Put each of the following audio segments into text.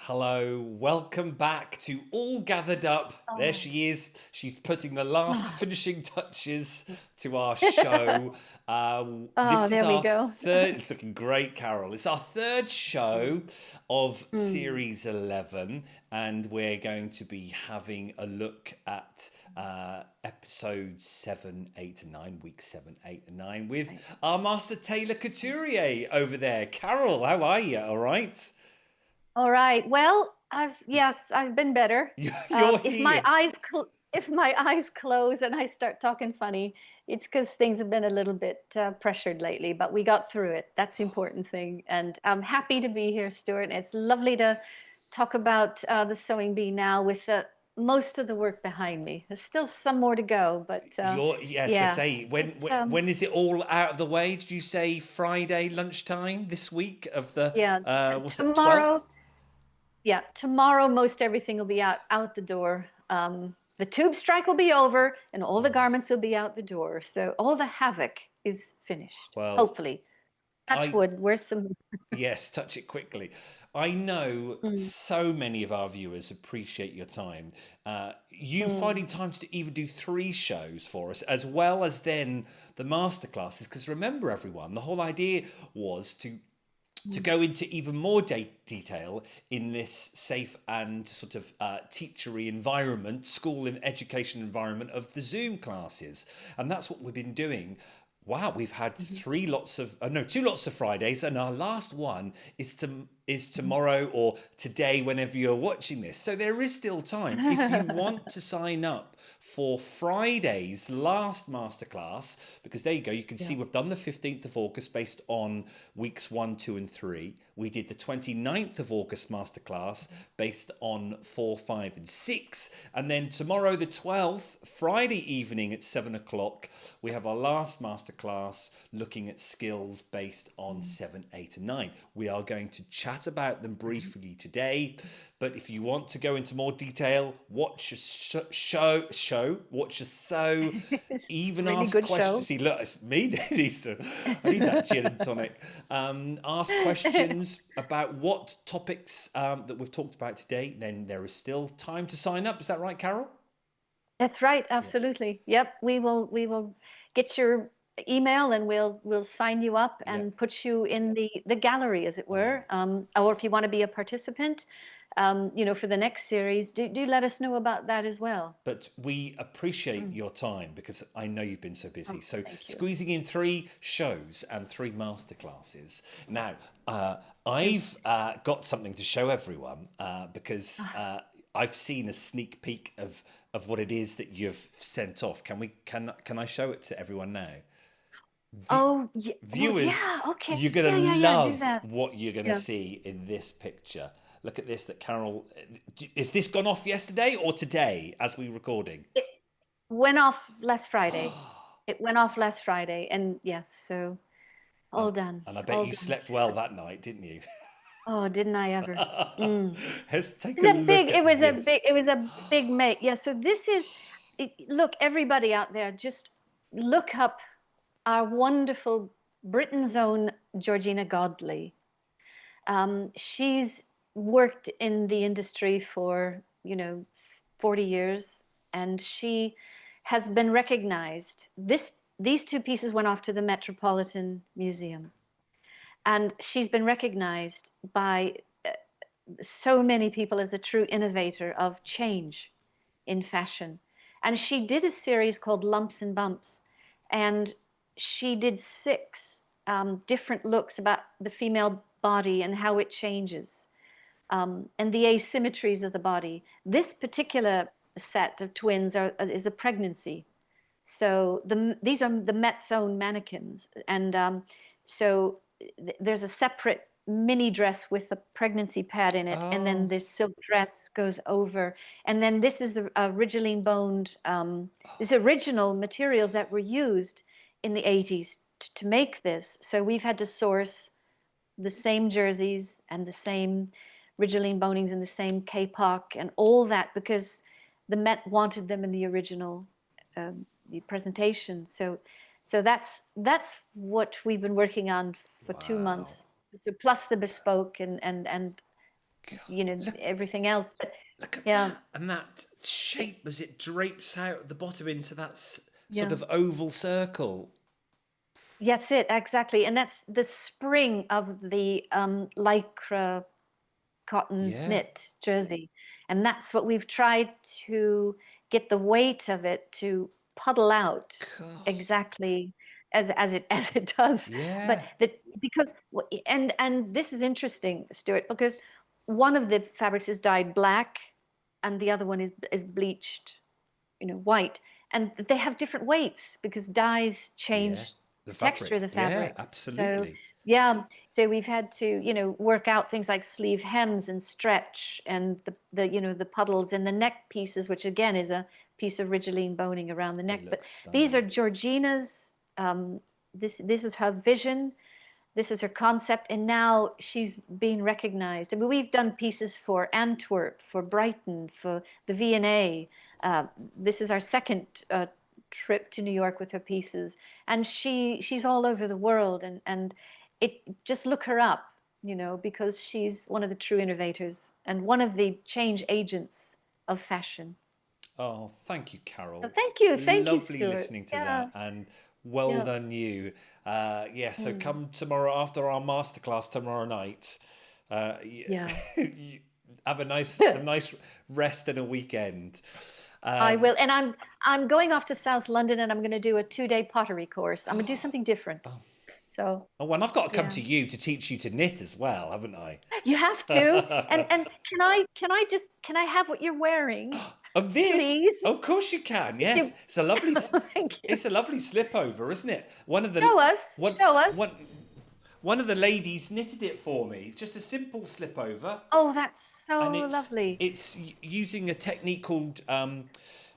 Hello, welcome back to All Gathered Up. There Oh. she is. She's putting the last finishing touches to our show. Oh, This is there we our go. third, it's looking great, Carol. It's our third show of Mm. Series 11, and we're going to be having a look at episodes 7, 8, and 9, week 7, 8, and 9, with Right. our master Taylor Couturier over there. Carol, how are you? All right? All right. Well, I've been better. You're If my here. eyes close and I start talking funny, it's because things have been a little bit pressured lately. But we got through it. That's the important thing. And I'm happy to be here, Stuart. It's lovely to talk about the sewing bee now with most of the work behind me. There's still some more to go, but Yeah, I was gonna yeah, say when, it's when when is it all out of the way? Did you say Friday lunchtime this week of the yeah. was it 12th? Tomorrow. Yeah, tomorrow most everything will be out the door. The tube strike will be over, and all the garments will be out the door. So all the havoc is finished. Well, Hopefully, touch I wood. Where's some? yes, touch it quickly. I know Mm, so many of our viewers appreciate your time. You mm, finding time to even do three shows for us, as well as then the masterclasses. Because remember, everyone, the whole idea was to mm. go into even more detail in this safe and sort of teachery environment, school and education environment of the Zoom classes. And that's what we've been doing. Wow, we've had Mhm. three lots of no, two lots of Fridays, and our last one is Mhm. tomorrow or today, whenever you're watching this. So there is still time if you want to sign up for Friday's last masterclass, because there you go, you can see Yeah. we've done the 15th of August based on weeks 1, 2, and 3. We did the 29th of August masterclass based on 4, 5, and 6. And then tomorrow, the 12th, Friday evening at 7 o'clock, we have our last masterclass looking at skills based on Mm. 7, 8, and 9. We are going to chat about them briefly today. But if you want to go into more detail, watch a watch a sew, even Really ask good questions. show. See, look, it's me that needs to. I need that gin and tonic. Ask questions about what topics that we've talked about today. Then there is still time to sign up. Is that right, Carol? That's right, Yeah. absolutely. Yep, we will get your email and we'll sign you up Yeah. and put you in the gallery, as it Oh. were. Or if you want to be a participant, for the next series, do let us know about that as well. But we appreciate Mm. your time because I know you've been so busy. Oh, So thank you. squeezing in three shows and three masterclasses. Now, Mm. I've got something to show everyone because Ah. I've seen a sneak peek of what it is that you've sent off. Can I show it to everyone now? Oh, yeah. Well, Viewers, yeah. Okay. you're going Yeah, yeah, to yeah. Do love that. what you're going to Yeah. see in this picture. Look at this that Carol, is this gone off yesterday or today as we recording? It went off last Friday. It went off last Friday, and yes, so And, all done, and I bet all you done. slept well that night, didn't you? Oh, didn't I ever? Mm. Let's take It's a a big, look it at was a big, this. it was a big make. Yeah, so this is, look, everybody out there, just look up our wonderful Britain's own Georgina Godley. She's worked in the industry for, 40 years, and she has been recognized. These two pieces went off to the Metropolitan Museum, and she's been recognized by so many people as a true innovator of change in fashion. And she did a series called Lumps and Bumps, and she did six different looks about the female body and how it changes, and the asymmetries of the body. This particular set of twins is a pregnancy. So these are the Met's own mannequins, and so there's a separate mini dress with a pregnancy pad in it, and then Oh, this silk dress goes over, and then this is the Ridgeline boned, this original materials that were used in the 80s to make this. So we've had to source the same jerseys and the same Ridgeline bonings and the same K-pock and all that because the Met wanted them in the original the presentation. So that's what we've been working on for two wow. months. So plus the bespoke and Look, everything else. But look at yeah, that. And that shape as it drapes out at the bottom into that sort yeah. of oval circle. That's it, exactly. And that's the spring of the lycra cotton Yeah. knit jersey. And that's what we've tried to get the weight of it to puddle out God. exactly as it does. But Yeah. that because and this is interesting, Stuart, because one of the fabrics is dyed black and the other one is bleached, white. And they have different weights because dyes Yeah. change The the texture of fabric. the Yeah, fabrics. So absolutely. yeah, so we've had to, work out things like sleeve hems and stretch and the puddles and the neck pieces, which again is a piece of rigiline boning around the neck. It But looks these are stunning. Georgina's. This is her vision. This is her concept, and now she's being recognized. I mean, we've done pieces for Antwerp, for Brighton, for the V&A. This is our second trip to New York with her pieces, and she's all over the world. And it just look her up, because she's one of the true innovators and one of the change agents of fashion. Oh, thank you, So Carol. thank you, Lovely Stuart. listening to Yeah, that, and well yeah, done you. Yeah, so mm, come tomorrow after our masterclass tomorrow night. yeah. You have a nice rest and a weekend. I Um, will, and I'm going off to South London, and I'm going to do a 2-day pottery course. I'm going to do something different. So, oh, and I've got to come yeah, to you to teach you to knit as well, haven't I? you have to. And can I have what you're wearing, Of this, please? of course you can. Just Yes, do- it's a lovely, Thank you. it's a lovely slip over, isn't it? One of the Show us, one show us. one one of the ladies knitted it for me. Just a simple slip over, Oh, that's and so lovely. it's using a technique called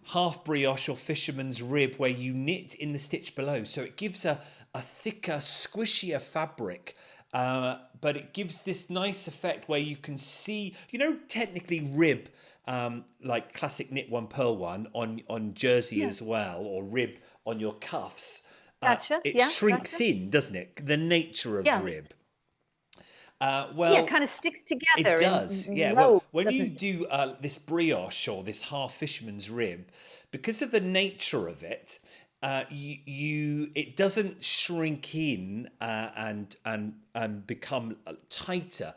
half brioche or fisherman's rib, where you knit in the stitch below, so it gives a thicker, squishier fabric. But it gives this nice effect where you can see, technically rib, like classic knit one purl one on jersey Yeah, as well, or rib on your cuffs. gotcha. It Yeah, shrinks gotcha. in, doesn't it? The nature of Yeah, rib. yeah. It Well, kind of sticks it together in does, yeah. Well, rows, when you doesn't it? do this brioche or this half fisherman's rib, because of the nature of it, it doesn't shrink in and become tighter.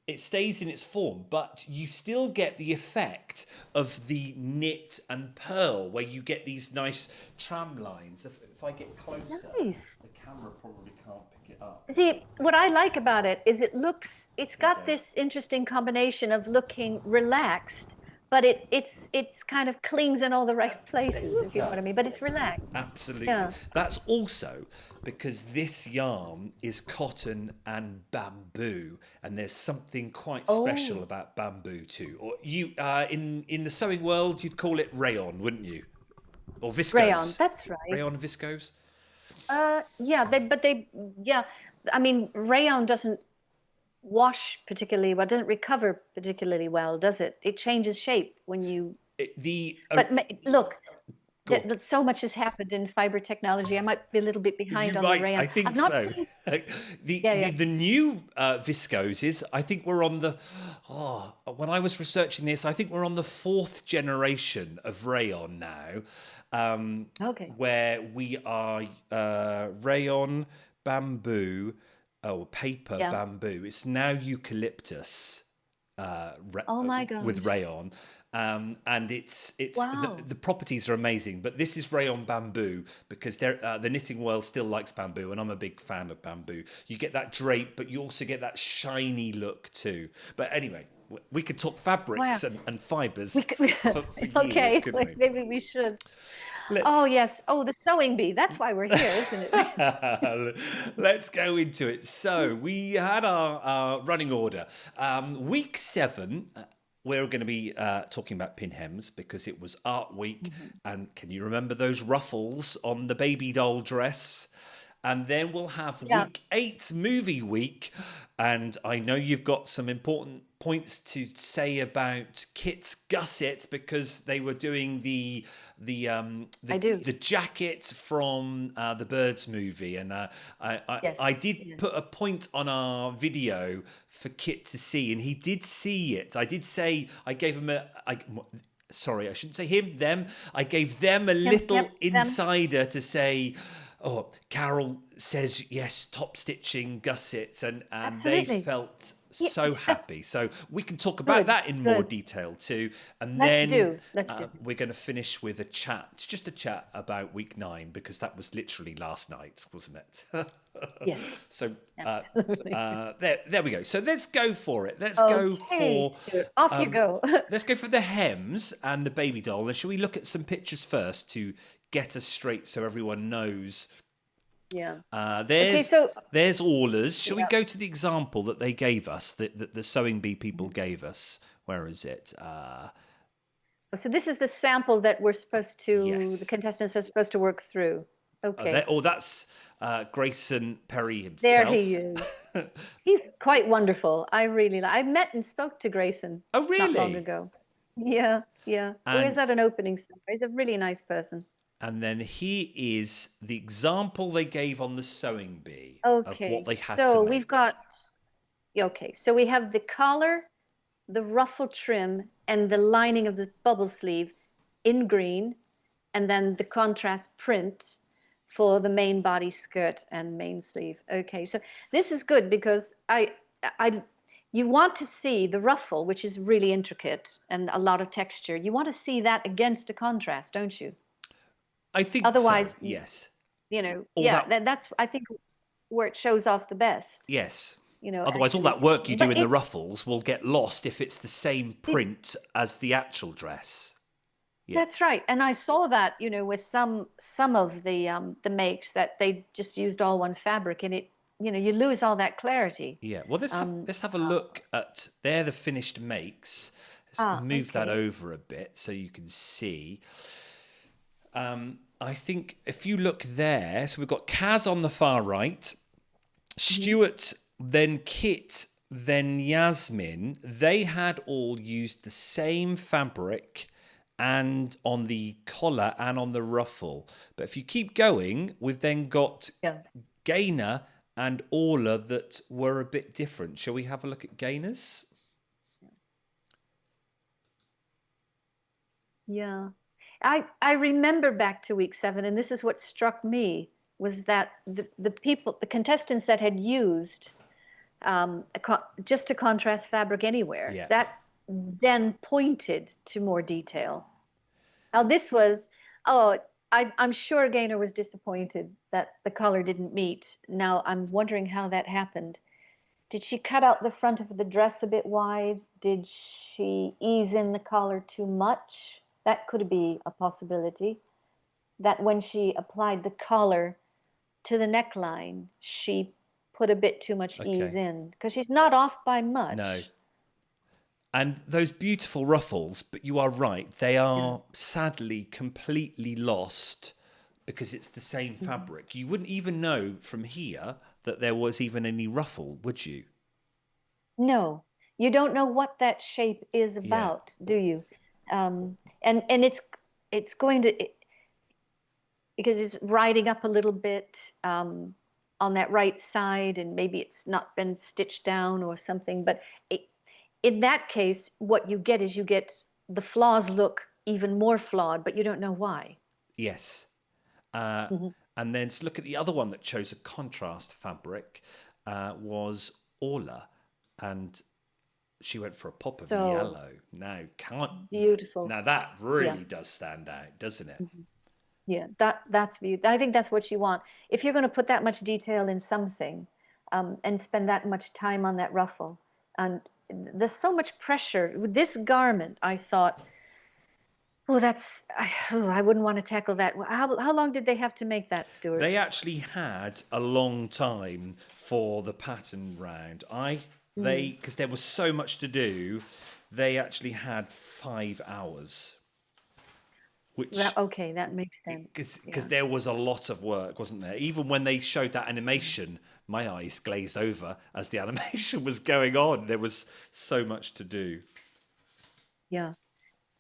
It stays in its form, but you still get the effect of the knit and purl, where you get these nice tram lines. If I get closer, Nice. the camera probably can't pick it up. See, what I like about it is it's There you got go. this interesting combination of looking relaxed, but it's kind of clings in all the right There places, you if you know go. what I mean. But it's relaxed. Absolutely. Yeah. That's also because this yarn is cotton and bamboo, and there's something quite special Oh, about bamboo too. Or you, in the sewing world, you'd call it rayon, wouldn't you? Or rayon. viscose. That's right. Rayon viscose. Yeah, yeah. I mean, rayon doesn't wash particularly well, doesn't recover particularly well, does it? It changes shape when you. The But look, go on. so much has happened in fiber technology. I might be a little bit behind You on the might, I rayon. think I've not so. seen. the, Yeah, the yeah. the new viscoses, I think we're on the. Oh, when I was researching this, I think we're on the fourth generation of rayon now, Okay. where we are rayon, bamboo, or paper Yeah. bamboo. It's now eucalyptus Oh my with gosh. rayon, and it's Wow. the properties are amazing. But this is rayon bamboo because the knitting world still likes bamboo, and I'm a big fan of bamboo. You get that drape, but you also get that shiny look too. But anyway, we could talk Wow. fabrics and We fibres could, for years, okay, couldn't we? maybe we should. Oh Let's yes. Oh, the sewing bee. That's why we're here, isn't it? let's go into it. So we had our running order. Week 7. We're going to be talking about pin hems because it was Art Week, Mhm. and can you remember those ruffles on the baby doll dress? and then we'll have Yeah, week 8 movie week. And I know you've got some important points to say about Kit's Gusset, because they were doing I do. the jacket from the Birds movie, and I Yes, did yes. put a point on our video for Kit to see, and he did see it. I did say I gave him sorry, I shouldn't say him, them. I gave them a Yep, little them. insider to say, oh, Carol says yes, top stitching gussets, and they Absolutely. felt Yeah, so happy. So we can talk about good, that in more good. detail too. And Let's then do. Let's do. we're going to finish with a chat, just a chat about week 9, because that was literally last night, wasn't it? Yes, So absolutely. there we go. So let's go for it. Okay, Stuart, off you go. Let's go for the hems and the baby doll. And shall we look at some pictures first to get us straight so everyone knows? Yeah. Uh, Okay, there's so there's Orla's. Shall we yeah. go to the example that they gave us, that the sewing bee people Mhm. gave us? Where is it? So this is the sample that we're supposed to, the Yes. contestants are supposed to work through. Okay, That's Grayson Perry there he himself. is. He's quite wonderful. I really like. I met and spoke to Grayson Oh, not long really? ago. Yeah, yeah. We was And at an opening somewhere. He's a really nice person. and then he is the example they gave on the sewing bee of what Okay, they had to so we've make. got, okay, so we have the collar, the ruffle trim, and the lining of the bubble sleeve in green, and then the contrast print for the main body skirt and main sleeve. Okay, so this is good because I, you want to see the ruffle, which is really intricate and a lot of texture. You want to see that against a contrast, don't you? I think so. Otherwise, Yes. All yeah, that. that's I think where it shows off the best. Yes. Otherwise, all Actually, that work you do but in the ruffles will get lost if it's the same print as the actual dress. Yeah. that's right. And I saw that, with some of the makes that they just used all one fabric and you lose all that clarity. Yeah. Well, Um, let's have a look at they're the finished makes. Let's move that okay. over a bit so you can see. I think if you look there, so we've got Kaz on the far right, Mhm. Stuart, then Kit, then Yasmin. They had all used the same fabric and on the collar and on the ruffle. But if you keep going, we've then got Yeah. Gainer and Orla that were a bit different. Shall we have a look at Gainers? Yeah. I remember back to week 7, and this is what struck me was that the contestants that had used just a contrast fabric anywhere, Yeah. that then pointed to more detail. Now this was, oh, I'm sure Gaynor was disappointed that the color didn't meet. Now I'm wondering how that happened. Did she cut out the front of the dress a bit wide? Did she ease in the collar too much? That could be a possibility. That when she applied the collar to the neckline, she put a bit too much ease Okay. in because she's not off by No. much. And those beautiful ruffles, but you are right, they Yeah. are sadly completely lost because it's the same Mhm. fabric. You wouldn't even know from here that there was even any ruffle, would you? No, you don't know what that shape is Yeah. about, do you? And it's going to because it's riding up a little bit on that right side, and maybe it's not been stitched down or something. But it, in that case, what you get is you get the flaws look even more flawed, but you don't know why. Yes. Uh, Mhm. and then to look at the other one that chose a contrast fabric was Orla. And she went for a pop of So yellow. Can't beautiful. now that Yeah. really does stand out, doesn't it? Mhm. Yeah, that's beautiful. I think that's what you want. If you're going to put that much detail in something, and spend that much time on that ruffle, and there's so much pressure with this garment. I thought, oh, I wouldn't want to tackle that. How long did they have to make that, Stuart? They actually had a long time for the pattern round. Mm. Because there was so much to do, they actually had 5 hours, which Okay, that makes sense. because Yeah. there was a lot of work, wasn't there? Even when they showed that animation, my eyes glazed over as the animation was going on. There was so much to do. Yeah.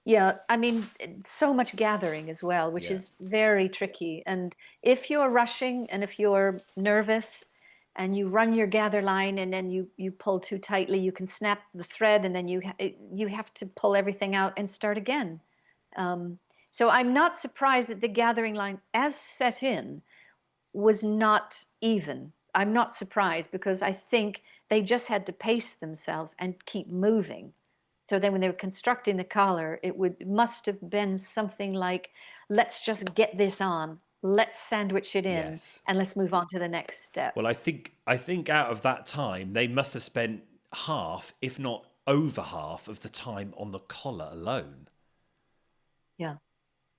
Yeah, I mean, so much gathering as well, which Yeah. is very tricky. And if you're rushing and if you're nervous and you run your gather line and then you pull too tightly, you can snap the thread and then you have to pull everything out and start again. Um, so I'm not surprised that the gathering line, as set in, was not even. I'm not surprised because I think they just had to pace themselves and keep moving. So then when they were constructing the collar, it must have been something like, let's just get this on, let's sandwich it in, Yes. and let's move on to the next step. Well, I think out of that time, they must have spent half, if not over half, of the time on the collar alone. Yeah.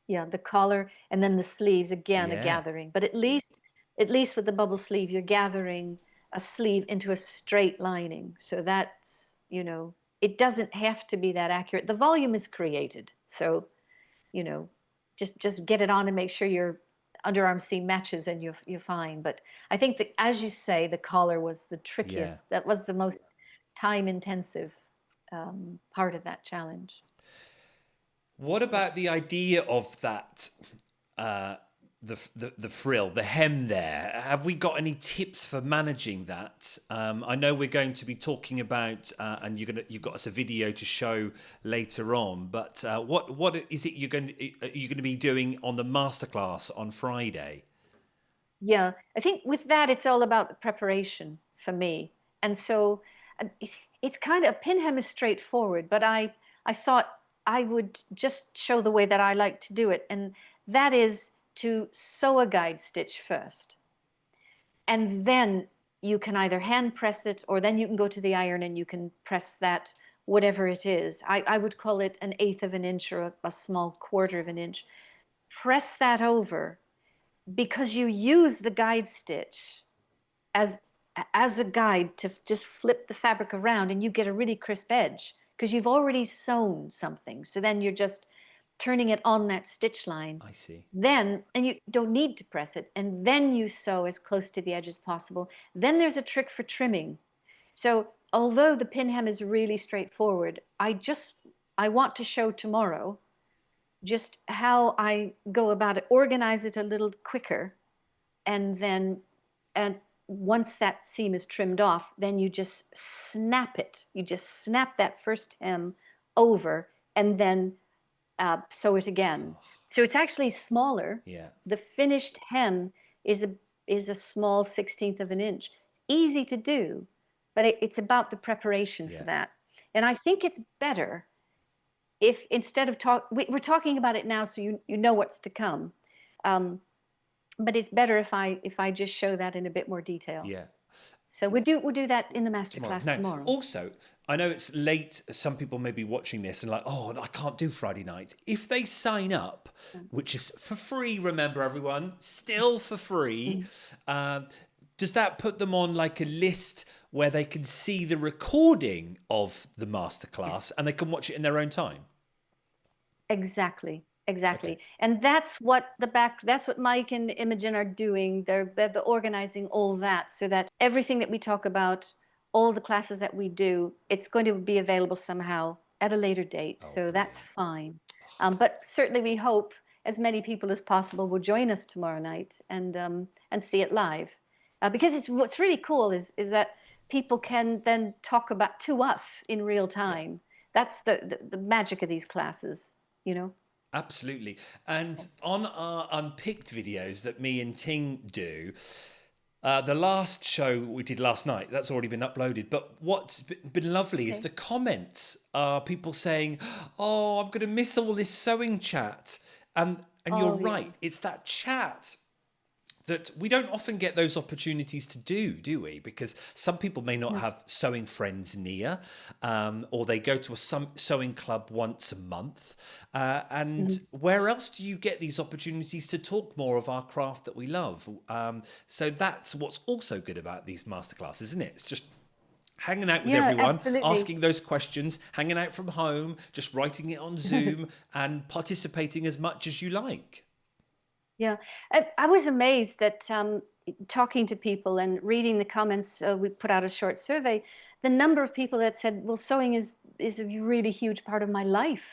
Yeah, the collar and then the sleeves, again, a Yeah. gathering. But at least with the bubble sleeve, you're gathering a sleeve into a straight lining. So that's, it doesn't have to be that accurate. The volume is created. So, you know, just get it on and make sure your underarm seam matches and you're fine. But I think that, as you say, the collar was the Yeah. trickiest. That was the most time intensive part of that challenge. What Yeah. about the idea of that, uh, the frill, the hem there? Have we got any tips for managing that? I know we're going to be talking about, and you've got us a video to show later on. But what is it you're going to be doing on the masterclass on Friday? Yeah, I think with that, it's all about the preparation for me. And so it's kind of, a pin hem is straightforward, but I thought I would just show the way that I like to do it. And that is to sew a guide stitch first. And then you can either hand press it or then you can go to the iron and you can press that, whatever it is. I would call it an eighth of an inch or a small quarter of an inch. Press that over because you use the guide stitch as as a guide to just flip the fabric around and you get a really crisp edge because you've already sewn something. So then you're just turning it on that stitch line. I see. Then, and you don't need to press it, and then you sew as close to the edge as possible. Then there's a trick for trimming. So although the pin hem is really straightforward, I want to show tomorrow just how I go about it, organize it a little quicker, and then and once that seam is trimmed off, then you just snap it. You just snap that first hem over and then sew it again. So it's actually smaller. Yeah. The finished hem is a small 16th of an inch. Easy to do, but it's about the preparation for Yeah. that. And I think it's better if, instead of we're talking about it now, so you know what's to come. Um, but it's better if I just show that in a bit more detail. Yeah. So we'll do that in the Tomorrow. masterclass Now, tomorrow. also, I know it's late. Some people may be watching this and like, oh, I can't do Friday night. If they sign up, which is for free, remember everyone, still for free, Mhm. uh, does that put them on like a list where they can see the recording of the masterclass Yes. and they can watch it in their own time? Exactly. Okay. Exactly. And that's what Mike and Imogen are doing. They're organizing all that so that everything that we talk about, all the classes that we do, it's going to be available somehow at a later date. Oh, So that's brilliant. fine. But certainly we hope as many people as possible will join us tomorrow night and see it live. Because what's really cool is that people can then talk about to us in real Yeah. time. That's the magic of these classes, you know? Absolutely. And on our unpicked videos that me and Ting do, the last show we did last night, that's already been uploaded. But what's been lovely is Okay. the comments are people saying, oh, I'm going to miss all this sewing chat. And you're Oh, yeah. right, it's that chat that we don't often get those opportunities to do we? Because some people may not No. have sewing friends near, or they go to a sewing club once a month. And Mhm. where else do you get these opportunities to talk more of our craft that we love? So that's what's also good about these masterclasses, isn't it? It's just hanging out with Yeah, everyone, absolutely. asking those questions, hanging out from home, just writing it on Zoom and participating as much as you like. Yeah, I was amazed that talking to people and reading the comments, we put out a short survey, the number of people that said, "Well, sewing is a really huge part of my life.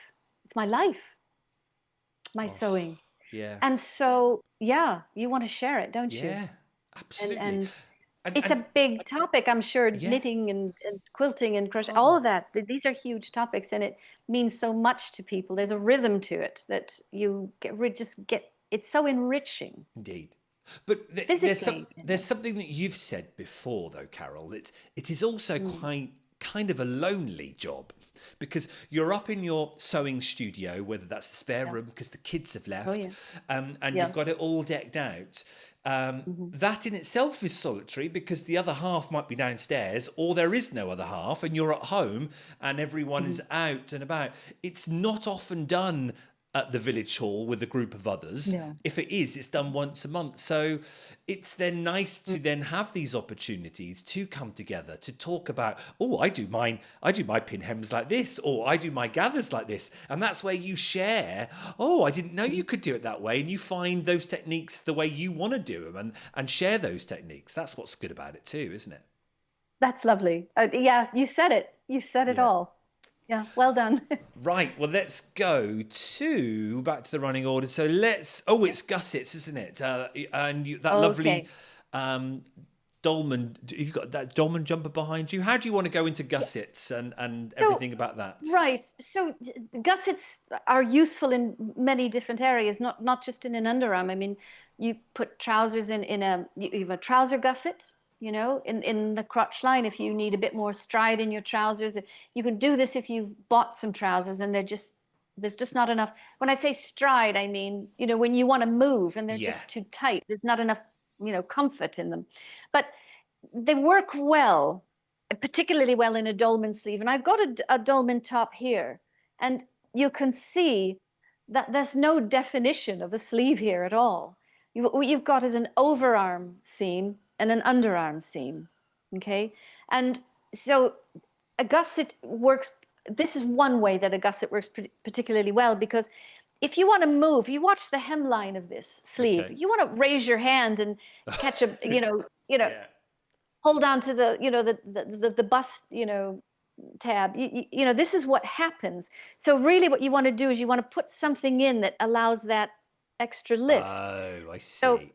It's my life, my Oh, sewing." yeah. And so, yeah, you want to share it, don't you? Yeah, And absolutely. and it's And a big topic, I'm sure, yeah. knitting and quilting and crochet, all Oh, of that. These are huge topics, and it means so much to people. There's a rhythm to it that you just get. It's so enriching indeed. But physically. there's something that you've said before, though, Carol. It is also Mm, quite kind of a lonely job because you're up in your sewing studio, whether that's the spare yeah. room because the kids have Oh left, yeah. and you've Yeah. got it all decked out. Hmm. That in itself is solitary because the other half might be downstairs or there is no other half and you're at home and everyone Hmm. is out and about. It's not often done at the village hall with a group of others. No. If it is, it's done once a month. So it's then nice Mm. to then have these opportunities to come together to talk about, oh, I do my pin hems like this, or I do my gathers like this. And that's where you share, oh, I didn't know you could do it that way. And you find those techniques the way you want to do them and share those techniques. That's what's good about it too, isn't it? That's lovely. Yeah, you said it. You said it Yeah. all. Yeah, well done. Right, well, let's go to back to the running order. So let's. Oh, Yeah. it's Gussets, isn't it? And that lovely Okay. um, dolman. You've got that dolman jumper behind you. How do you want to go into Yeah. Gussets and So, everything about that? right. So gussets are useful in many different areas, not just in an underarm. I mean, you put trousers in you have a trouser gusset, in the crotch line if you need a bit more stride in your trousers. You can do this if you've bought some trousers and there's just not enough. When I say stride, I mean, when you want to move and they're Yeah. just too tight. There's not enough, comfort in them. But they work well, particularly well in a dolman sleeve. And I've got a dolman top here, and you can see that there's no definition of a sleeve here at all. What you've got is an overarm seam and an underarm seam, okay? And so a gusset works, this is one way that a gusset works particularly well, because if you want to move, you watch the hemline of this sleeve, Okay. you want to raise your hand and catch a, Yeah. hold on to the bust, tab. This is what happens. So really what you want to do is you want to put something in that allows that extra lift. Oh, I So, see.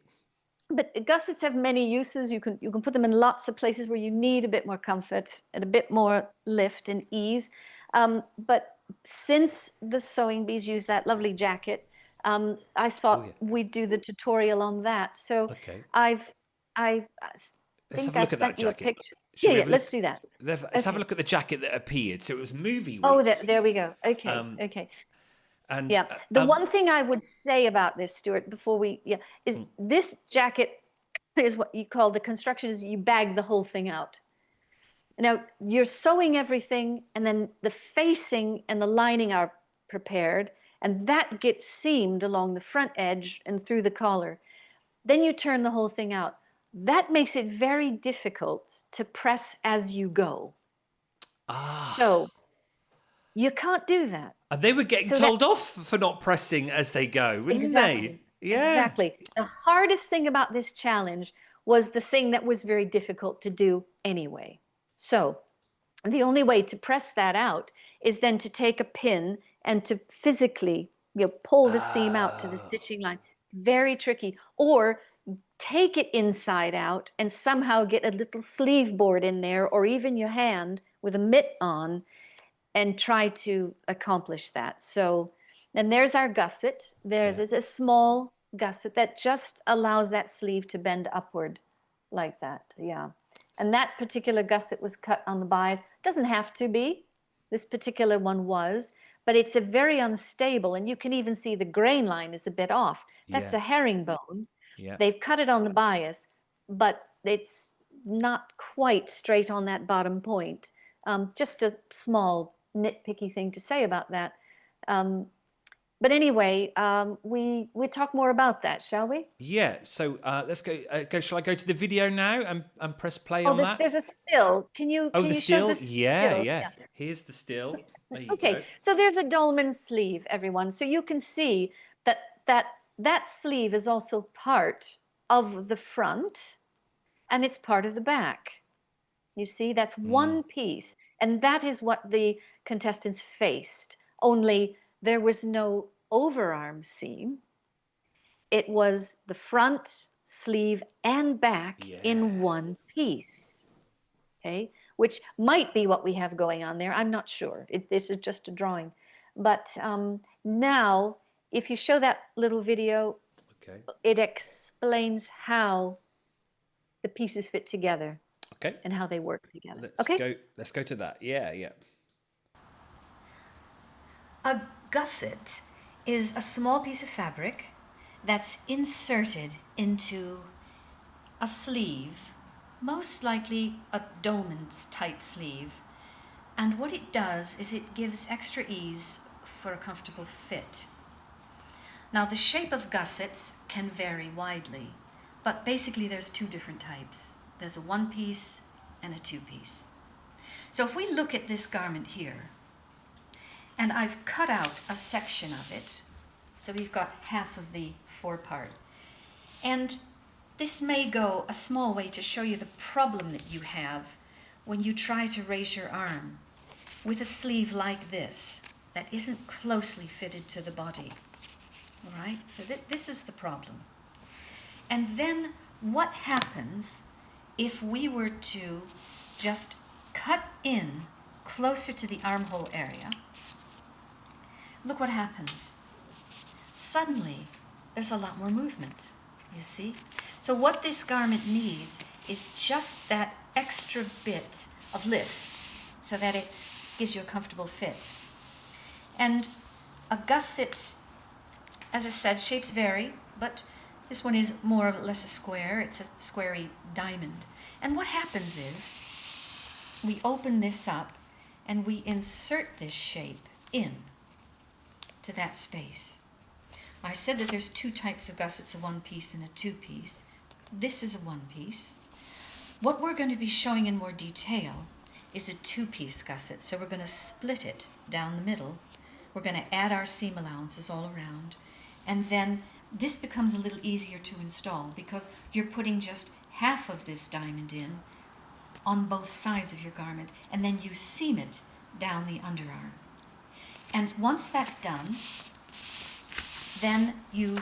but gussets have many uses. You can put them in lots of places where you need a bit more comfort and a bit more lift and ease. But since the sewing bees use that lovely jacket, I Oh, thought yeah. we'd do the tutorial on that. So Okay. I've I Let's have think a I look at that sent you a jacket. picture. Should Yeah, we yeah, have a let's look? do that. Let's have a Okay. look at the jacket that appeared. So it was movie Oh, week. there we go. Okay, Um, okay. and Yeah. The one thing I would say about this, Stuart, before yeah, is this jacket is what you call the construction is you bag the whole thing out. Now you're sewing everything, and then the facing and the lining are prepared, and that gets seamed along the front edge and through the collar. Then you turn the whole thing out. That makes it very difficult to press as you go. ah. So you can't do that. And they were getting So that told off for not pressing as they go, wouldn't they? exactly, Yeah. exactly. The hardest thing about this challenge was the thing that was very difficult to do anyway. So the only way to press that out is then to take a pin and to physically, pull the seam out to the Oh, stitching line. Very tricky. Or take it inside out and somehow get a little sleeve board in there, or even your hand with a mitt on, and try to accomplish that. So, and there's our gusset. There's yeah. a small gusset that just allows that sleeve to bend upward like that. Yeah. And that particular gusset was cut on the bias. Doesn't have to be. This particular one was, but it's a very unstable, and you can even see the grain line is a bit off. That's Yeah. a herringbone. Yeah. They've cut it on the bias, but it's not quite straight on that bottom point. Just a small nitpicky thing to say about that. Um, But anyway, we talk more about that, shall we? Yeah. So let's go. Shall I go to the video now and press play Oh, on this that? there's a still. Can you Oh, can the you show still. this Yeah, still? yeah. Yeah. Here's the still. There you Okay. go. So there's a dolman sleeve, everyone. So you can see that that sleeve is also part of the front, and it's part of the back. You see, that's one piece, and that is what the contestants faced. Only there was no overarm seam. It was the front, sleeve, and back Yeah. in one piece. Okay, which might be what we have going on there. I'm not sure. This is just a drawing. But now, if you show that little video, Okay. it explains how the pieces fit together Okay. and how they work together. Let's Okay? go. Let's go to that. Yeah, yeah. A gusset is a small piece of fabric that's inserted into a sleeve, most likely a dolman's type sleeve. And what it does is it gives extra ease for a comfortable fit. Now, the shape of gussets can vary widely, but basically there's two different types. There's a one piece and a two piece. So if we look at this garment here, and I've cut out a section of it, so we've got half of the forepart. And this may go a small way to show you the problem that you have when you try to raise your arm with a sleeve like this that isn't closely fitted to the body. All right, so this is the problem. And then what happens if we were to just cut in closer to the armhole area? Look what happens. Suddenly, there's a lot more movement, you see? So what this garment needs is just that extra bit of lift so that it gives you a comfortable fit. And a gusset, as I said, shapes vary, but this one is more or less a square. It's a squarey diamond. And what happens is we open this up and we insert this shape in to that space. I said that there's two types of gussets, a one piece and a two piece. This is a one piece. What we're going to be showing in more detail is a two piece gusset. So we're going to split it down the middle. We're going to add our seam allowances all around. And then this becomes a little easier to install because you're putting just half of this diamond in on both sides of your garment, and then you seam it down the underarm. And once that's done, then you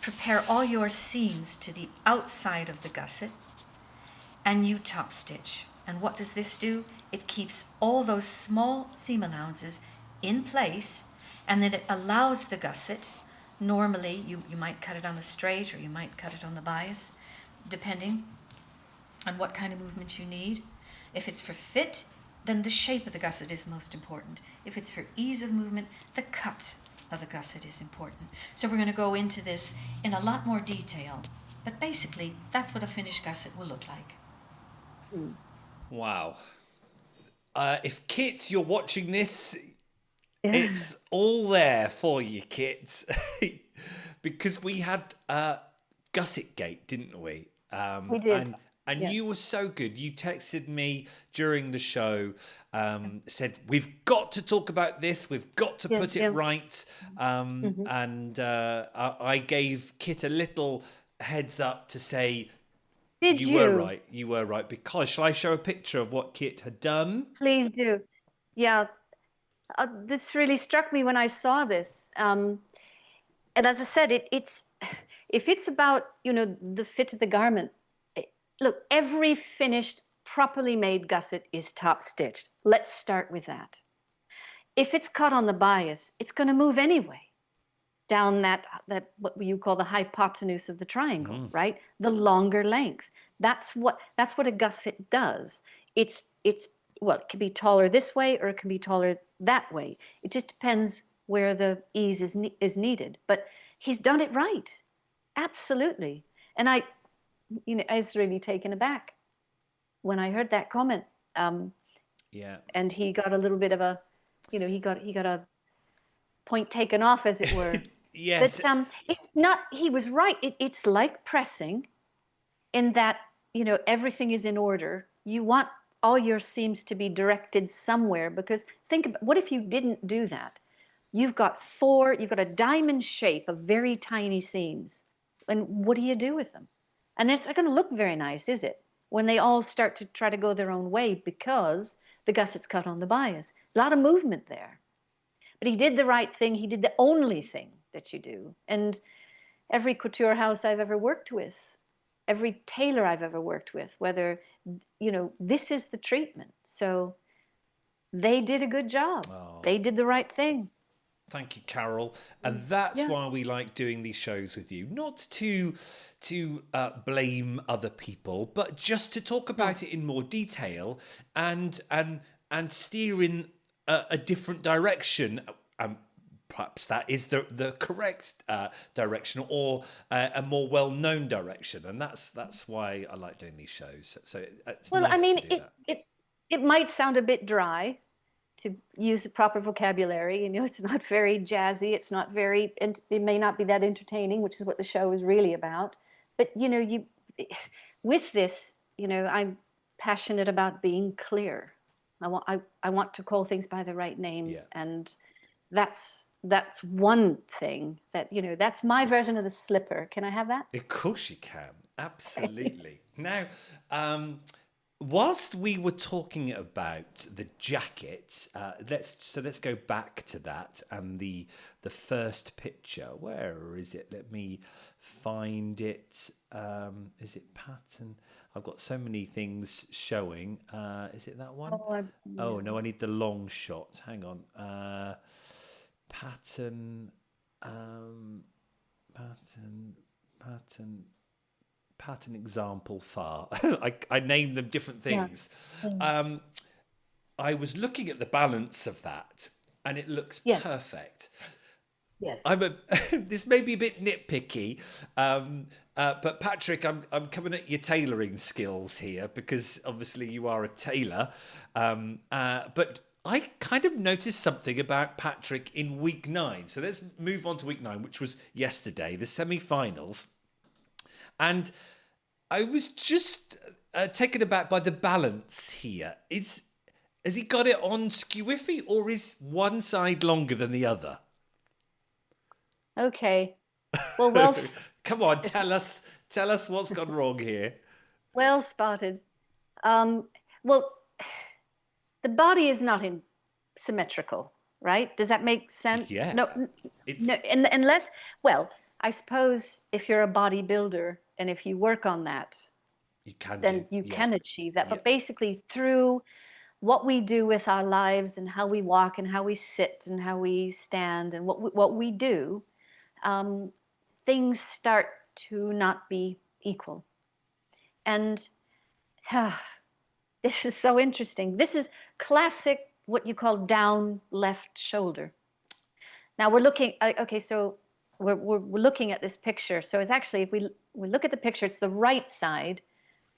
prepare all your seams to the outside of the gusset and you top stitch. And what does this do? It keeps all those small seam allowances in place, and then it allows the gusset, normally you might cut it on the straight or you might cut it on the bias, depending on what kind of movement you need. If it's for fit, then the shape of the gusset is most important. If it's for ease of movement, the cut of the gusset is important. So we're going to go into this in a lot more detail, but basically that's what a finished gusset will look like. Wow. If Kit, you're watching this, Yeah. it's all there for you, Kit. Because we had Gusset Gate, didn't we? We did. And Yes. you were so good. You texted me during the show, said, we've got to talk about this. We've got to Yeah, put it yeah. right. And I gave Kit a little heads up to say, Did you were right. You were right. Because shall I show a picture of what Kit had done? Please do. Yeah, this really struck me when I saw this. And as I said, it's if it's about the fit of the garment. Look, every finished, properly made gusset is top stitched. Let's start with that. If it's cut on the bias, it's going to move anyway down that what you call the hypotenuse of the triangle, right? The longer length. That's what a gusset does. It's well, it can be taller this way or it can be taller that way. It just depends where the ease is needed. But he's done it right, absolutely. And I was really taken aback when I heard that comment. Yeah. And he got a little bit of a, he got a point taken off, as it were. Yes. But it's not, he was right. It's like pressing in that, everything is in order. You want all your seams to be directed somewhere, because think about, what if you didn't do that? You've got a diamond shape of very tiny seams. And what do you do with them? And it's not going to look very nice, is it? When they all start to try to go their own way because the gusset's cut on the bias. A lot of movement there. But he did the right thing. He did the only thing that you do. And every couture house I've ever worked with, every tailor I've ever worked with, whether, this is the treatment. So they did a good job. Oh. They did the right thing. Thank you, Carol. And that's why we like doing these shows with you. Not to blame other people, but just to talk about it in more detail and steer in a different direction. Perhaps that is the correct direction, or a more well-known direction. And that's why I like doing these shows. So it's nice to do that. It might sound a bit dry, to use the proper vocabulary. It's not very jazzy. It's not very, it may not be that entertaining, which is what the show is really about. But, with this, I'm passionate about being clear. I want to call things by the right names. Yeah. And that's one thing that, that's my version of the slipper. Can I have that? Of course you can. Absolutely. Now, whilst we were talking about the jacket, let's go back to that and the first picture. Where is it? Let me find it. Is it pattern? I've got so many things showing. Is it that one? Oh no, I need the long shot. Hang on. Pattern. Pattern example far. I named them different things. Yeah. I was looking at the balance of that, and it looks perfect. Yes. This may be a bit nitpicky, but Patrick, I'm coming at your tailoring skills here, because obviously you are a tailor. But I kind of noticed something about Patrick in week 9. So let's move on to week 9, which was yesterday, the semi-finals. And I was just taken aback by the balance here. Has he got it on skewiffy, or is one side longer than the other? Okay. Well, come on, tell us what's gone wrong here. Well spotted. Well, the body is not symmetrical, right? Does that make sense? Yeah. No, unless, well, I suppose if you're a bodybuilder and if you work on that, you can achieve that. Yeah. But basically, through what we do with our lives and how we walk and how we sit and how we stand and what we do, things start to not be equal. And this is so interesting. This is classic, what you call down left shoulder. Now we're looking, okay, so we're looking at this picture. So it's actually, if we look at the picture, it's the right side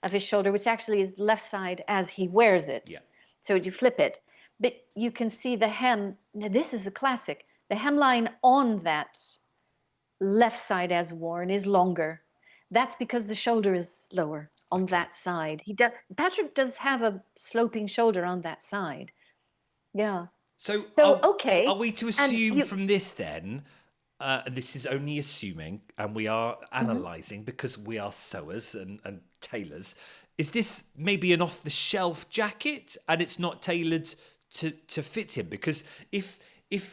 of his shoulder, which actually is left side as he wears it. Yeah. So you flip it. But you can see the hem. Now this is a classic. The hemline on that left side as worn is longer. That's because the shoulder is lower on that side. Patrick does have a sloping shoulder on that side. Yeah. So okay. Are we to assume from this then, this is only assuming, and we are analysing because we are sewers and tailors, is this maybe an off-the-shelf jacket and it's not tailored to fit him? Because if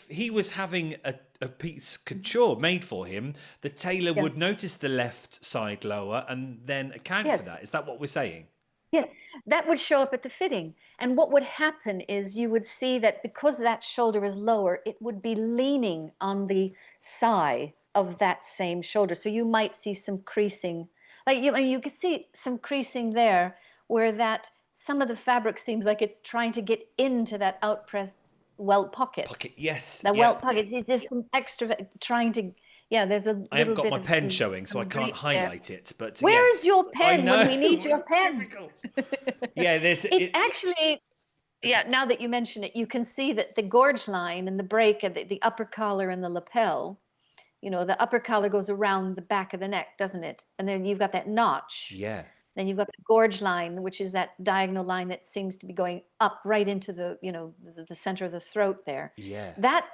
he was having a piece couture made for him, the tailor would notice the left side lower and then account for that. Is that what we're saying? Yeah, that would show up at the fitting. And what would happen is you would see that because that shoulder is lower, it would be leaning on the side of that same shoulder. So you might see some creasing. Like you could see some creasing there where that some of the fabric seems like it's trying to get into that outpressed welt pocket. Yes. The welt pocket. It's just some extra trying to. Yeah, there's a little bit. I haven't got my pen showing, so I can't highlight it. But where's your pen when we need your pen? Difficult. Yeah, it's actually Yeah, now that you mention it, you can see that the gorge line and the break and the upper collar and the lapel, the upper collar goes around the back of the neck, doesn't it? And then you've got that notch. Yeah. Then you've got the gorge line, which is that diagonal line that seems to be going up right into the center of the throat there. Yeah. That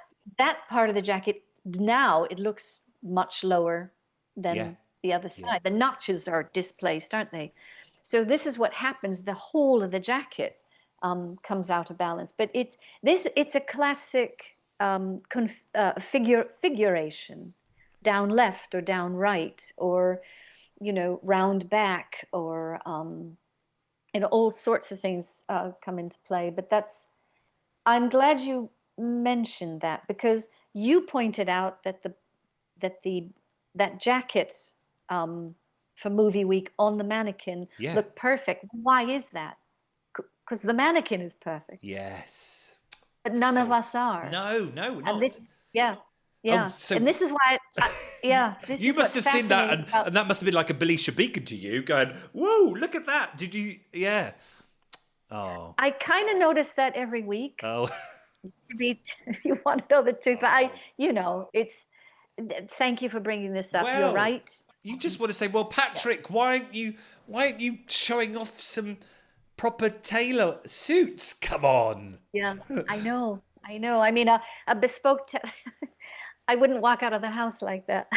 part of the jacket, now it looks much lower Yeah. than the other Yeah. side. The notches are displaced, aren't they? So this is what happens. The whole of the jacket comes out of balance. But it's a classic figuration, down left or down right, or round back, or all sorts of things come into play. But I'm glad you mentioned that, because you pointed out that jacket for movie week on the mannequin Yeah. looked perfect. Why is that? Because the mannequin is perfect, Yes. but none of us are. No, we're And not. this, yeah, yeah. So And this is why, this you is must what's have seen that, fascinating about. and that must have been like a Belisha beacon to you, going, "Whoa, look at that!" Did you? Yeah. Oh. I kind of notice that every week. Oh. If you want to know the truth, but it's. Thank you for bringing this up. You're Well, right. you just want to say, well, Patrick, why aren't you showing off some proper tailor suits? Come on. Yeah, I know. I mean, a bespoke. I wouldn't walk out of the house like that.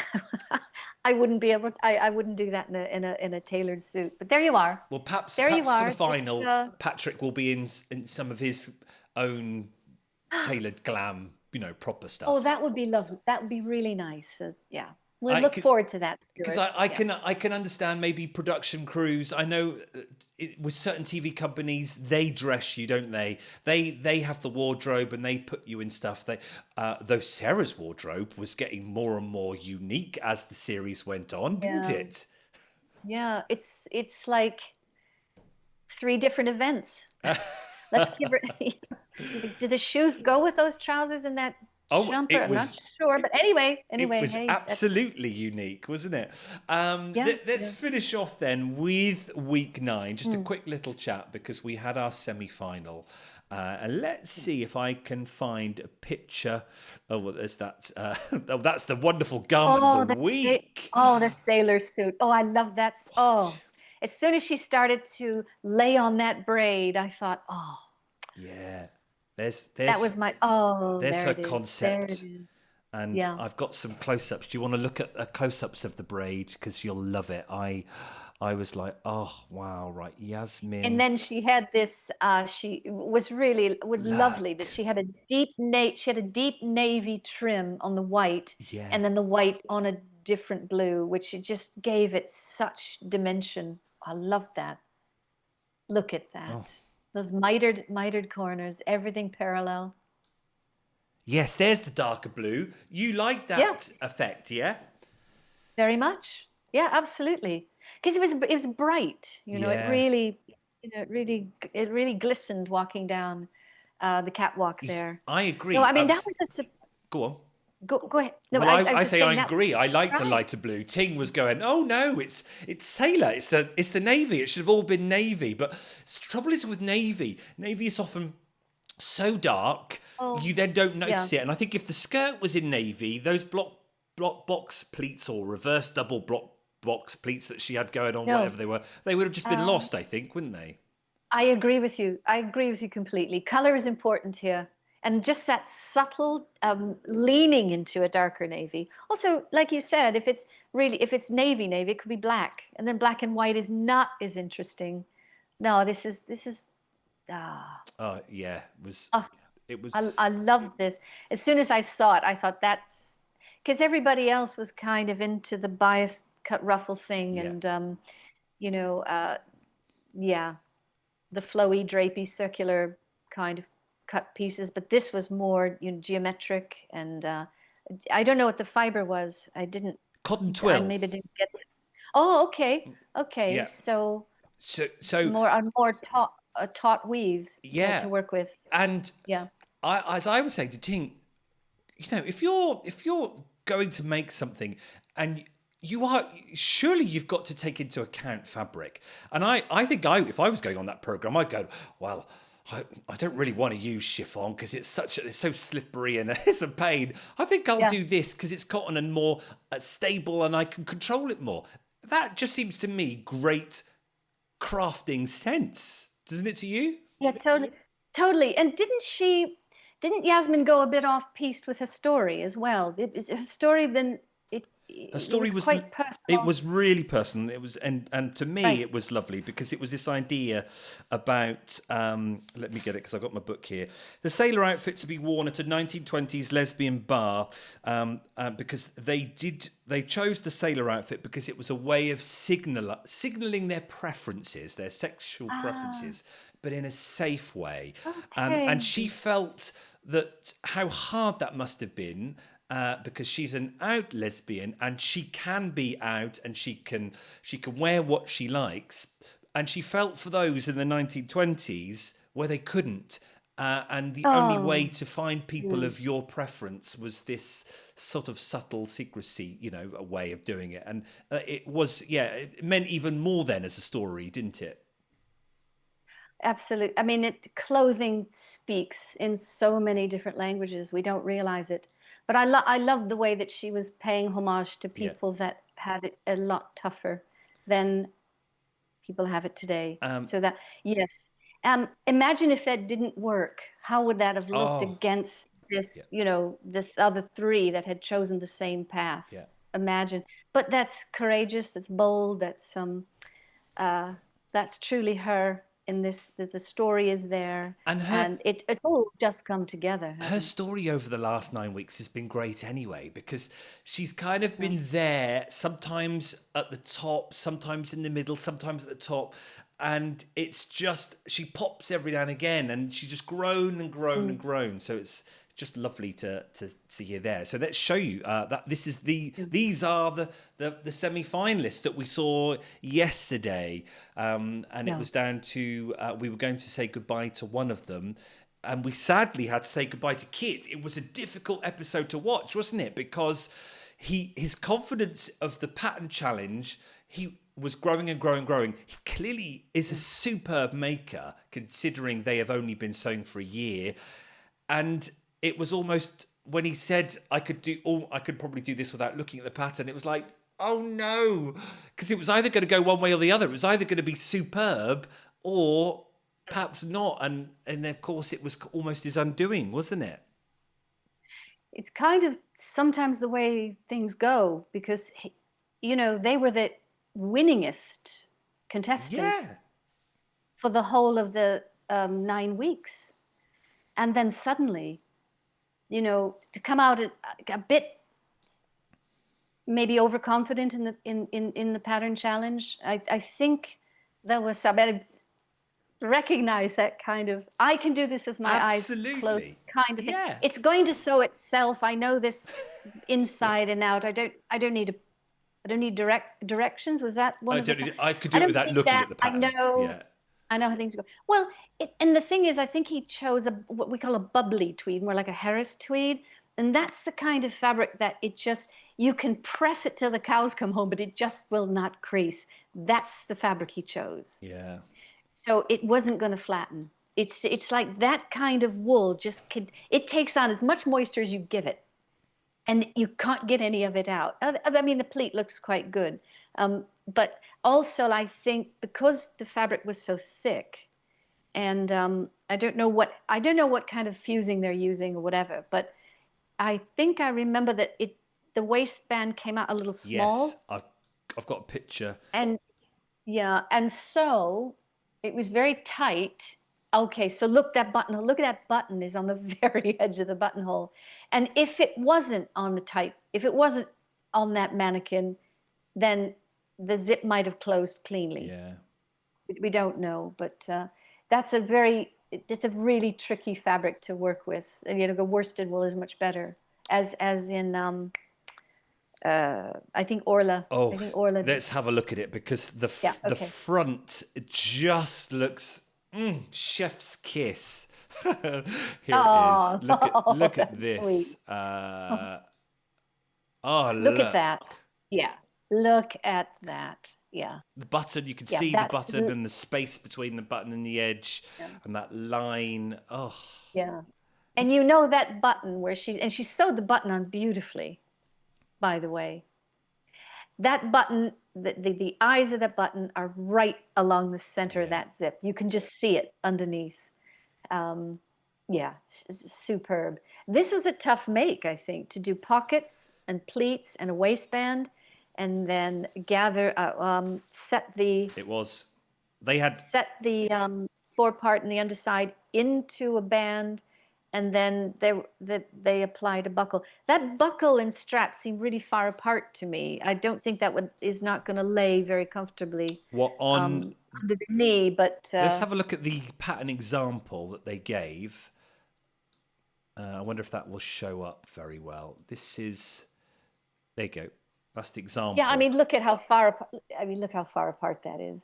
I wouldn't be able. I wouldn't do that in a tailored suit. But there you are. Well, perhaps There you for are. the final, It's, Patrick will be in some of his own tailored glam, proper stuff. oh, that would be lovely. That would be really nice. Yeah, we'll I- look 'cause- forward to that. Because Stuart. I Yeah. can understand maybe production crews. I know with certain TV companies, they dress you, don't they? They have the wardrobe and they put you in stuff. Though Sarah's wardrobe was getting more and more unique as the series went on, didn't Yeah. it? Yeah, it's like 3 different events. Let's give her. Did the shoes go with those trousers and that Oh, jumper? it I'm was- not sure, but anyway, It was hey, absolutely unique, wasn't it? Let's finish off then with week 9. Just a quick little chat, because we had our semi-final. And let's see if I can find a picture. Oh, well, there's that. That's the wonderful garment of the week. the sailor suit. Oh, I love that. Oh, as soon as she started to lay on that braid, I thought, oh, Yeah. There's that was my. Oh, there's there her it is. There concept. it is. And Yeah. I've got some close-ups. Do you want to look at close-ups of the braid? Because you'll love it. I was like, oh wow, right, Yasmin. And then she had this. She was lovely. That she had a deep navy trim on the white, Yeah. and then the white on a different blue, which it just gave it such dimension. I love that. Look at that. Oh. Those mitered corners, everything parallel. Yes, there's the darker blue. You like that effect, yeah? Very much. Yeah, absolutely. Because it was bright. Yeah. It really glistened walking down the catwalk there. I agree. No, I mean that was Go on. go ahead. No, Well, I was just say saying I that agree. I like the right. lighter blue. Ting was going, oh no, it's sailor. It's the navy. It should have all been navy. But the trouble is with navy. Navy is often so dark, you then don't notice it. And I think if the skirt was in navy, those block box pleats or reverse double block box pleats that she had going on, whatever they would have just been lost, I think, wouldn't they? I agree with you. I agree with you completely. Color is important here. And just that subtle leaning into a darker navy. Also, like you said, if it's navy, it could be black. And then black and white is not as interesting. No, this is Oh yeah, it was. I love this. As soon as I saw it, I thought that's because everybody else was kind of into the bias cut ruffle thing, and the flowy, drapey, circular kind of cut pieces. But this was more geometric, and I don't know what the fiber was. I didn't. Cotton twill. I maybe didn't get it. Oh, okay. Yeah. So So a taut weave to work with. And yeah. As I was saying to Ting, if you're going to make something and surely you've got to take into account fabric. And I think if I was going on that program, I'd go, well, I don't really want to use chiffon because it's so slippery and it's a pain. I think I'll Yeah. do this because it's cotton and more stable and I can control it more. That just seems to me great crafting sense, doesn't it to you? Yeah, totally. Totally. And didn't Yasmin go a bit off piste with her story as well? Her story then Her it story was was quite it personal. was really personal. It was and to me Right. it was lovely because it was this idea about let me get it because I've got my book here. The sailor outfit to be worn at a 1920s lesbian bar because they chose the sailor outfit because it was a way of signaling their preferences, their sexual Ah, preferences, but in a safe way. And okay. she felt that how hard that must have been because she's an out lesbian and she can be out and she can wear what she likes, and she felt for those in the 1920s where they couldn't. And the only way Oh, to find people mm, of your preference was this sort of subtle secrecy, a way of doing it. And it meant even more then as a story, didn't it? absolutely. I mean, clothing speaks in so many different languages. We don't realize it. But I love the way that she was paying homage to Yeah. people that had it a lot tougher than people have it today. Um, So that, yes. Imagine if that didn't work. How would that have looked oh, against yeah, this, the other three that had chosen the same path? yeah. Imagine. But that's courageous, that's bold, uh, that's truly her in this, the story is there. And And it's all just come together, her hasn't story over the last 9 weeks has been great anyway because she's kind of it? been there, sometimes at the top, sometimes in the middle, sometimes at the top, and it's just she pops every now and again, and she's just grown and grown and Mm, grown. So it's just lovely to see you there. So let's show you that this is mm. these are the semi-finalists that we saw yesterday, and it Yeah. was down to we were going to say goodbye to one of them, and we sadly had to say goodbye to Kit. It was a difficult episode to watch, wasn't it? Because his confidence of the pattern challenge, he was growing and growing and growing. He clearly is a superb maker, considering they have only been sewing for a year. And it was almost when he said, I could probably do this without looking at the pattern. It was like, oh no, because it was either going to go one way or the other. It was either going to be superb or perhaps not. And of course, it was almost his undoing, wasn't it? It's kind of sometimes the way things go because, they were the winningest contestant Yeah. for the whole of the 9 weeks. And then suddenly, to come out a bit maybe overconfident in the pattern challenge. I think there was some, I recognize that kind of, I can do this with my eyes closed Absolutely. kind of thing. Yeah. It's going to sew itself. I know this inside and out. I don't need directions. Was that one I of the? don't. I could I do it don't without need looking that. at the I pattern. know. Yeah. I know how things go. Well, and the thing is, I think he chose what we call a bubbly tweed, more like a Harris tweed, and that's the kind of fabric that you can press it till the cows come home, but it just will not crease. That's the fabric he chose. Yeah. So it wasn't going to flatten. It's like that kind of wool it takes on as much moisture as you give it, and you can't get any of it out. I mean, the pleat looks quite good, but also I think because the fabric was so thick, and I don't know what kind of fusing they're using or whatever, but I think I remember that the waistband came out a little Yes. small, I've got a picture. and yeah, and so it was very tight. Okay, so look at that button is on the very edge of the buttonhole. And if it wasn't on that mannequin, then the zip might have closed cleanly. Yeah. We don't know, but it's a really tricky fabric to work with. And the worsted wool is much better, as in I think Orla. I Oh, think Orla did. let's have a look at it because Yeah, the okay. front just looks chef's kiss. Here it is. Oh, Look at that's sweet. this. Oh Look at look. that. Yeah. Look at that. Yeah. The button, you can Yeah. see the button and the space between the button and the edge, Yeah. and that line. Oh, Yeah. And you know that button where she sewed the button on beautifully, by the way. That button, the eyes of that button are right along the center of yeah. that zip. You can just see it underneath. Um, yeah, superb. This was a tough make, I think, to do pockets and pleats and a waistband, and then set the It was. They had. forepart and the underside into a band, and then they applied a buckle. That buckle and strap seem really far apart to me. I don't think that is not going to lay very comfortably What on? under the knee. But Let's have a look at the pattern example that they gave. I wonder if that will show up very well. This is. There you go. That's the example. yeah, I mean, look at how far apart. I mean, look how far apart that is.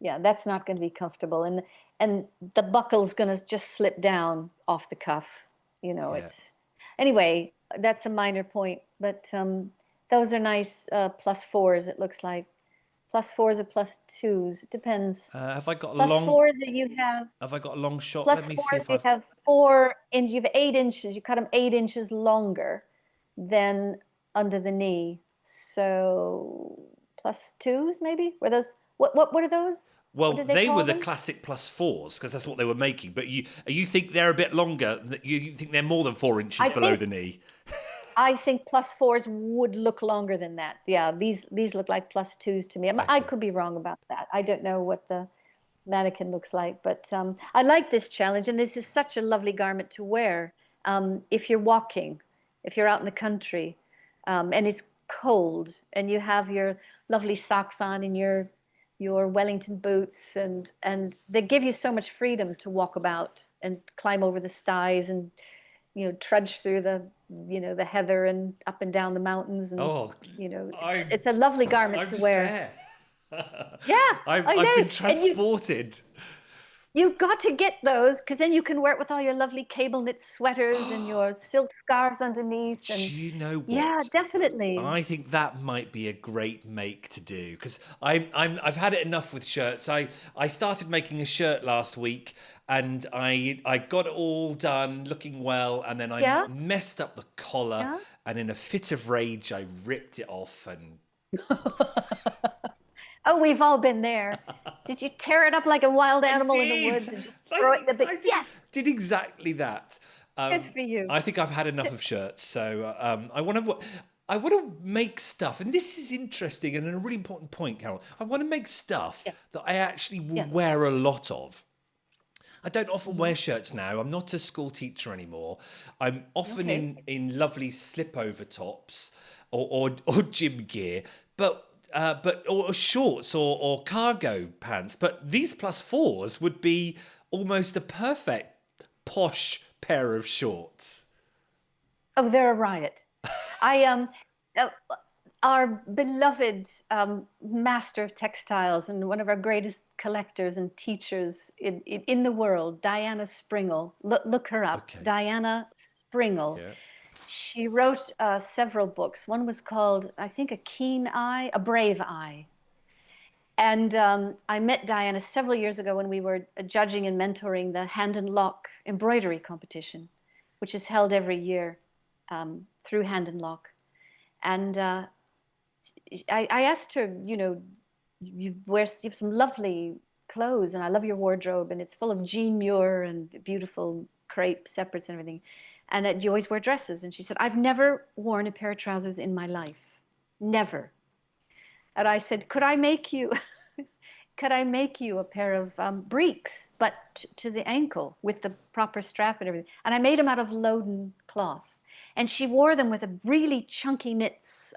Yeah, that's not going to be comfortable, and the buckle's going to just slip down off the cuff. You know, Yeah. it's anyway. That's a minor point, but those are nice +4s. It looks like +4s or +2s. It depends. Have I got a Plus long? fours that you have. Have I got a long shot? Plus Let me see fours if they I've. have 4 inch. You have 8 inches. You cut them 8 inches longer than under the knee. So +2s maybe. Were those? What are those? Well, What did they they call were the them? classic +4s because that's what they were making. But you think they're a bit longer? You think they're more than 4 inches I below think the knee? I think +4s would look longer than that. Yeah, these look like +2s to me. I I see. could be wrong about that. I don't know what the mannequin looks like, but I like this challenge, and this is such a lovely garment to wear if you're walking, if you're out in the country, and it's cold, and you have your lovely socks on and your Wellington boots, and they give you so much freedom to walk about and climb over the sties and trudge through the heather and up and down the mountains, and Oh, I'm it's a lovely garment I'm to just wear. there. Yeah, I I've been know. And transported. you've got to get those, because then you can wear it with all your lovely cable knit sweaters and your silk scarves underneath. Do And you know yeah, what? definitely. I think that might be a great make to do because I've had it enough with shirts. I started making a shirt last week and I got it all done, looking well, and then I Yeah, messed up the collar, yeah. and in a fit of rage I ripped it off and Oh, we've all been there. Did you tear it up like a wild I animal in the did. woods and just throw it in the big? I did, Yes, did exactly that. good for you. I think I've had enough of shirts, so I want to make stuff, and this is interesting and a really important point, Carol. I want to make stuff Yeah, that I actually will yeah. wear a lot of. I don't often Hmm. wear shirts now. I'm not a school teacher anymore. I'm often Okay. in lovely slip over tops or gym gear, but or shorts or cargo pants. But these +4s would be almost a perfect posh pair of shorts. Oh, they're a riot. I uh, our beloved master of textiles and one of our greatest collectors and teachers in the world, Diana Springle. Look her up, Okay. Diana Springle. Yeah. She wrote several books. One was called, I think, A Keen Eye, A Brave Eye. And I met Diana several years ago when we were judging and mentoring the Hand and Lock embroidery competition, which is held every year through Hand and Lock. And I asked her, you have some lovely clothes, and I love your wardrobe, and it's full of Jean Muir and beautiful crepe separates and everything. And do you always wear dresses? And she said, I've never worn a pair of trousers in my life, never. And I said, could I make you a pair of breeks, but to the ankle with the proper strap and everything? And I made them out of Loden cloth. And she wore them with a really chunky knits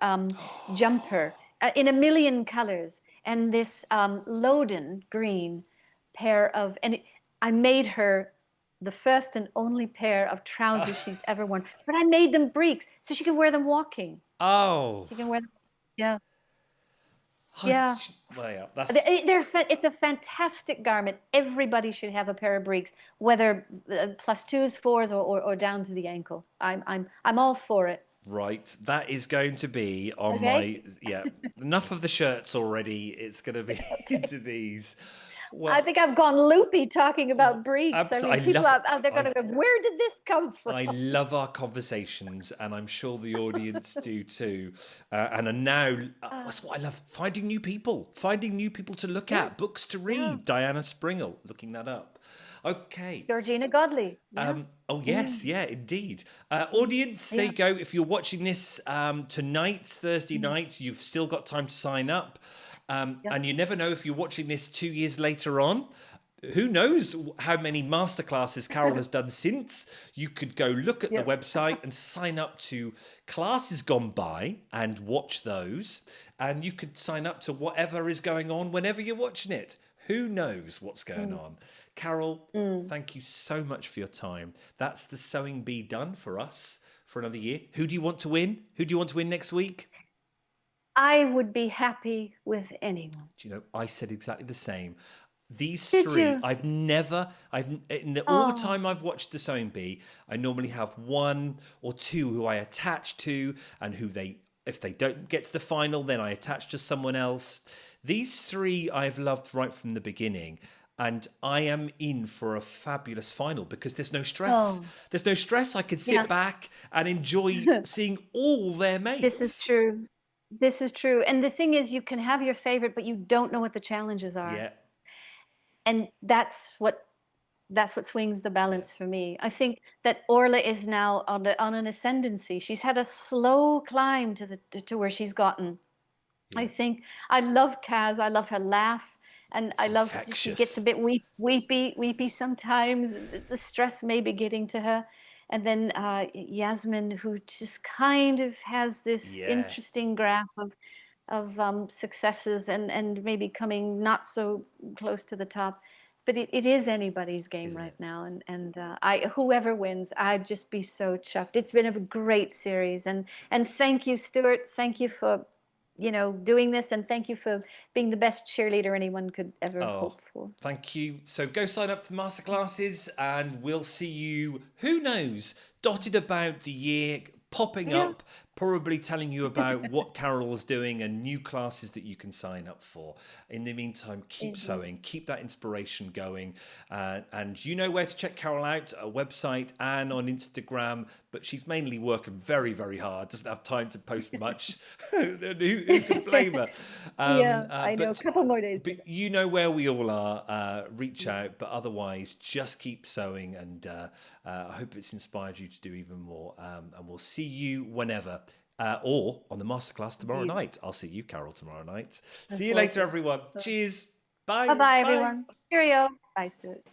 jumper in a million colors, and this Loden green pair of, I made her the first and only pair of trousers she's ever worn. But I made them breeks so she can wear them walking. Oh. She can wear them. Yeah, Oh, yeah. well, yeah, that's It's a fantastic garment. Everybody should have a pair of breeks, whether +2s, 4s, or down to the ankle. I'm all for it. Right, that is going to be on Okay. my, yeah, enough of the shirts already. It's going to be Okay. into these. I Well, think I've gone loopy talking about breeds. I mean, I people love out there going I to go, where did this come from? I love our conversations, and I'm sure the audience do too. And are now, that's what I love, finding new people to look Yes. at, books to Yeah. read. Diana Springle, looking that up. Okay. Georgina Godley. Yeah. Oh yes, Mm. yeah, indeed. Audience, there Yeah. you go. If you're watching this tonight, Thursday Mm. night, you've still got time to sign up. Yep. And you never know if you're watching this 2 years later on. Who knows how many masterclasses Carol has done since? You could go look at the Yep. website and sign up to classes gone by and watch those. And you could sign up to whatever is going on whenever you're watching it. Who knows what's going Mm. on? Carol, Mm. thank you so much for your time. That's the sewing bee done for us for another year. Who do you want to win? Who do you want to win next week? I would be happy with anyone. Do you know, I said exactly the same. These Did three, you? all the Oh, time I've watched the sewing bee, I normally have one or two who I attach to, and if they don't get to the final, then I attach to someone else. These three I've loved right from the beginning. And I am in for a fabulous final because there's no stress. oh, There's no stress. I could sit yeah. back and enjoy seeing all their This is mates. true. This is true. And the thing is, you can have your favorite, but you don't know what the challenges are. Yeah, And that's what swings the yeah, balance for me. I think that Orla is now on an ascendancy. She's had a slow climb to where she's gotten. I yeah. think I love Kaz. I love her laugh, and It's I love she gets a infectious. bit weepy sometimes. The stress may be getting to her, and then Yasmin, who just kind of has this Yeah, interesting graph of successes and maybe coming not so close to the top. But it is anybody's game isn't right it? now, and I whoever wins, I'd just be so chuffed. It's been a great series, and thank you, Stuart. Thank you for doing this, and thank you for being the best cheerleader anyone could ever Oh, hope for. thank you. So go sign up for the masterclasses and we'll see you, who knows, dotted about the year, popping Yeah. up, probably telling you about what Carol is doing and new classes that you can sign up for. In the meantime, keep Indeed. sewing, keep that inspiration going. And you know where to check Carol out, a website and on Instagram, but she's mainly working very, very hard, doesn't have time to post much. Who could blame her? Yeah, I know. A couple more days to go. But you know where we all are. Reach out, but otherwise, just keep sewing. And I hope it's inspired you to do even more. And we'll see you whenever. Or on the masterclass tomorrow Indeed. night. I'll see you, Carol, tomorrow night. Look See you forward later, to it. everyone. Cheers. Bye Bye. bye, Bye. everyone. Cheerio. Bye, Stuart.